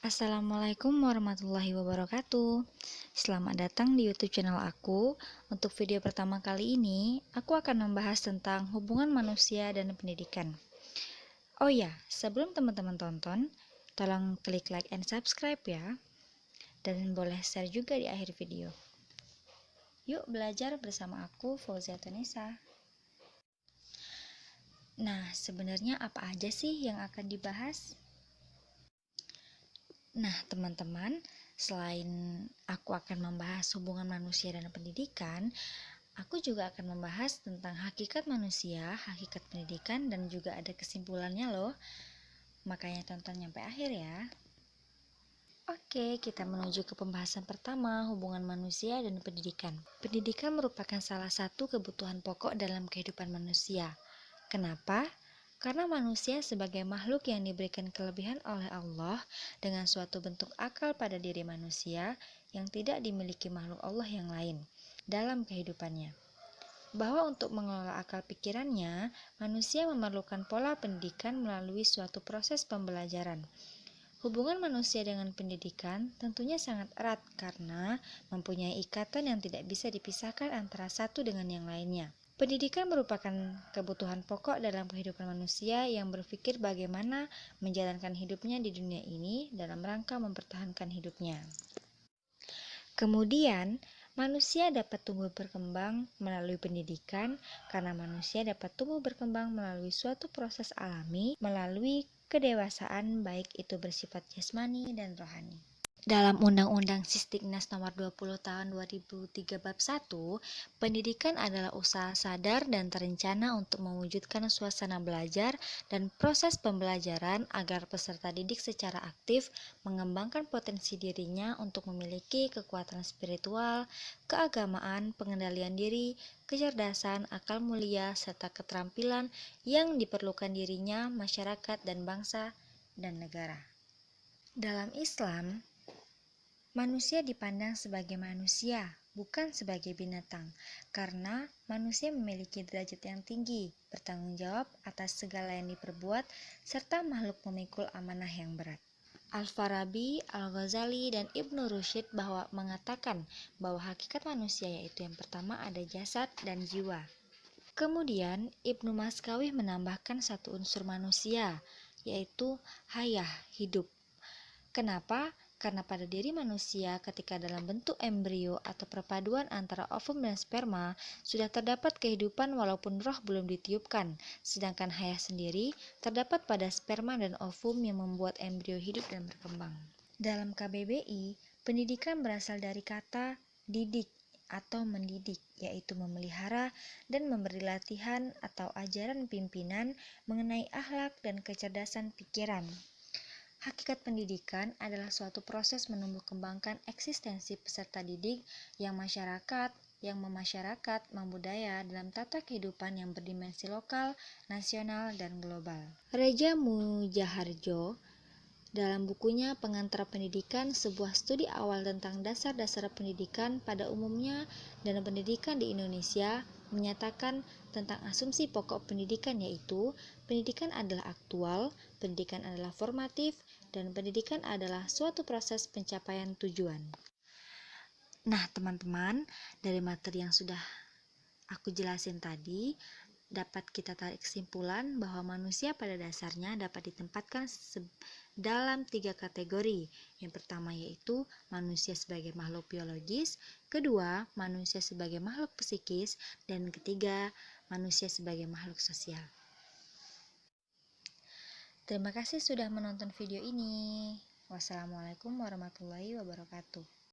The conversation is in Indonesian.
Assalamualaikum warahmatullahi wabarakatuh. Selamat datang di YouTube channel aku. Untuk video pertama kali ini, aku akan membahas tentang hubungan manusia dan pendidikan. Oh ya, sebelum teman-teman tonton, tolong klik like and subscribe ya. Dan boleh share juga di akhir video. Yuk belajar bersama aku, Fauzia Tunisa. Nah, sebenarnya apa aja sih yang akan dibahas? Nah, teman-teman, selain aku akan membahas hubungan manusia dan pendidikan, aku juga akan membahas tentang hakikat manusia, hakikat pendidikan, dan juga ada kesimpulannya loh. Makanya tonton sampai akhir ya. Oke, kita menuju ke pembahasan pertama, hubungan manusia dan pendidikan. Pendidikan merupakan salah satu kebutuhan pokok dalam kehidupan manusia. Kenapa? Karena manusia sebagai makhluk yang diberikan kelebihan oleh Allah dengan suatu bentuk akal pada diri manusia yang tidak dimiliki makhluk Allah yang lain dalam kehidupannya. Bahwa untuk mengelola akal pikirannya, manusia memerlukan pola pendidikan melalui suatu proses pembelajaran. Hubungan manusia dengan pendidikan tentunya sangat erat karena mempunyai ikatan yang tidak bisa dipisahkan antara satu dengan yang lainnya. Pendidikan merupakan kebutuhan pokok dalam kehidupan manusia yang berpikir bagaimana menjalankan hidupnya di dunia ini dalam rangka mempertahankan hidupnya. Kemudian, manusia dapat tumbuh berkembang melalui pendidikan karena manusia dapat tumbuh berkembang melalui suatu proses alami melalui kedewasaan baik itu bersifat jasmani dan rohani. Dalam Undang-Undang Sistiknas Nomor 20 Tahun 2003 Bab 1, pendidikan adalah usaha sadar dan terencana untuk mewujudkan suasana belajar dan proses pembelajaran agar peserta didik secara aktif mengembangkan potensi dirinya untuk memiliki kekuatan spiritual, keagamaan, pengendalian diri, kecerdasan, akal mulia, serta keterampilan yang diperlukan dirinya, masyarakat, dan bangsa dan negara. Dalam Islam, manusia dipandang sebagai manusia, bukan sebagai binatang, karena manusia memiliki derajat yang tinggi, bertanggung jawab atas segala yang diperbuat, serta makhluk memikul amanah yang berat. Al-Farabi, Al-Ghazali, dan Ibnu Rushd mengatakan bahwa hakikat manusia yaitu yang pertama ada jasad dan jiwa. Kemudian, Ibnu Maskawih menambahkan satu unsur manusia, yaitu hayah, hidup. Kenapa? Karena pada diri manusia ketika dalam bentuk embrio atau perpaduan antara ovum dan sperma sudah terdapat kehidupan walaupun roh belum ditiupkan, sedangkan hayah sendiri terdapat pada sperma dan ovum yang membuat embrio hidup dan berkembang. Dalam KBBI, pendidikan berasal dari kata didik atau mendidik, yaitu memelihara dan memberi latihan atau ajaran pimpinan mengenai akhlak dan kecerdasan pikiran. Hakikat pendidikan adalah suatu proses menumbuh kembangkan eksistensi peserta didik yang memasyarakat, membudaya dalam tata kehidupan yang berdimensi lokal, nasional, dan global. Reja Mujaharjo dalam bukunya Pengantar Pendidikan, sebuah studi awal tentang dasar-dasar pendidikan pada umumnya dan pendidikan di Indonesia, menyatakan tentang asumsi pokok pendidikan yaitu pendidikan adalah aktual, pendidikan adalah formatif, dan pendidikan adalah suatu proses pencapaian tujuan. Nah, teman-teman, dari materi yang sudah aku jelasin tadi, dapat kita tarik kesimpulan bahwa manusia pada dasarnya dapat ditempatkan dalam 3 kategori. Yang pertama yaitu manusia sebagai makhluk biologis, kedua manusia sebagai makhluk psikis, dan ketiga manusia sebagai makhluk sosial. Terima kasih sudah menonton video ini. Wassalamualaikum warahmatullahi wabarakatuh.